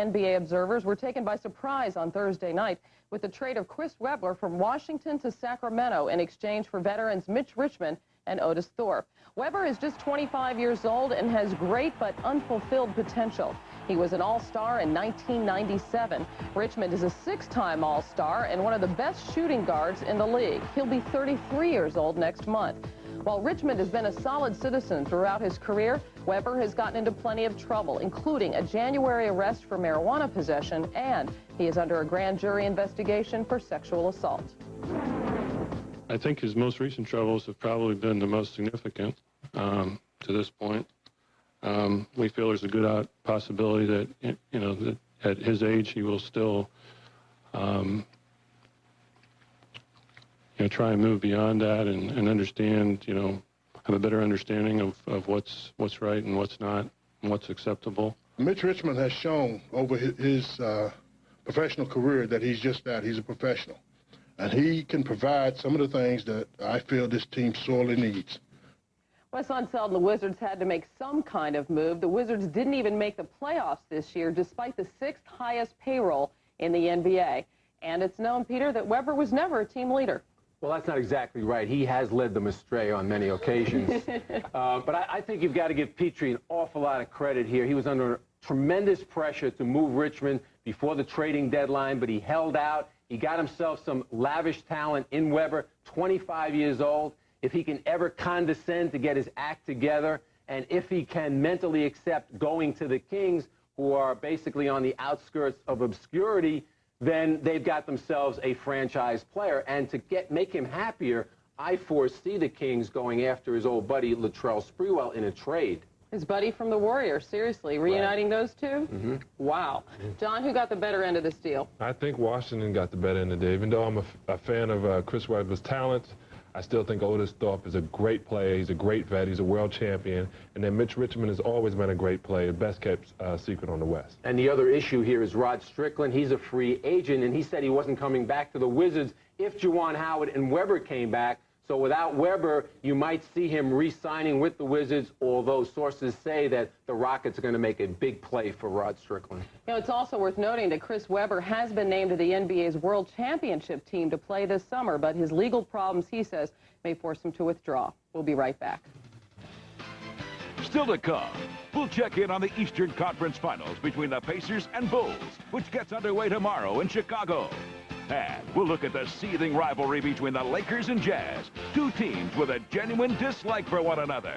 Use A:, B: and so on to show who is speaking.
A: NBA observers were taken by surprise on Thursday night with the trade of Chris Webber from Washington to Sacramento in exchange for veterans Mitch Richmond and Otis Thorpe. Webber is just 25 years old and has great but unfulfilled potential. He was an All-Star in 1997. Richmond is a six-time All-Star and one of the best shooting guards in the league. He'll be 33 years old next month. While Richmond has been a solid citizen throughout his career, Webber has gotten into plenty of trouble, including a January arrest for marijuana possession, and he is under a grand jury investigation for sexual assault.
B: I think his most recent troubles have probably been the most significant to this point. We feel there's a good possibility that, that at his age he will still try and move beyond that and understand, have a better understanding of what's right and what's not and what's acceptable.
C: Mitch Richmond has shown over his professional career that he's just that. He's a professional. And he can provide some of the things that I feel this team sorely needs.
A: Wes Unseld and the Wizards had to make some kind of move. The Wizards didn't even make the playoffs this year, despite the sixth highest payroll in the NBA. And it's known, Peter, that Webber was never a team leader.
D: Well, that's not exactly right. He has led them astray on many occasions. But I think you've got to give Petrie an awful lot of credit here. He was under tremendous pressure to move Richmond before the trading deadline, but he held out. He got himself some lavish talent in Webber, 25 years old. If he can ever condescend to get his act together, and if he can mentally accept going to the Kings, who are basically on the outskirts of obscurity, then they've got themselves a franchise player. And to make him happier, I foresee the Kings going after his old buddy Latrell Sprewell in a trade.
A: His buddy from the Warriors, seriously, reuniting those two?
D: Mm-hmm.
A: Wow. John, who got the better end of this deal?
E: I think Washington got the better end of the deal. Even though I'm a fan of Chris Webber's talent, I still think Otis Thorpe is a great player. He's a great vet. He's a world champion. And then Mitch Richmond has always been a great player, best kept secret on the West.
D: And the other issue here is Rod Strickland. He's a free agent, and he said he wasn't coming back to the Wizards if Juwan Howard and Webber came back. So without Webber, you might see him re-signing with the Wizards, although sources say that the Rockets are going to make a big play for Rod Strickland.
A: It's also worth noting that Chris Webber has been named to the NBA's World Championship team to play this summer, but his legal problems, he says, may force him to withdraw. We'll be right back.
F: Still to come, we'll check in on the Eastern Conference Finals between the Pacers and Bulls, which gets underway tomorrow in Chicago. And we'll look at the seething rivalry between the Lakers and Jazz, two teams with a genuine dislike for one another.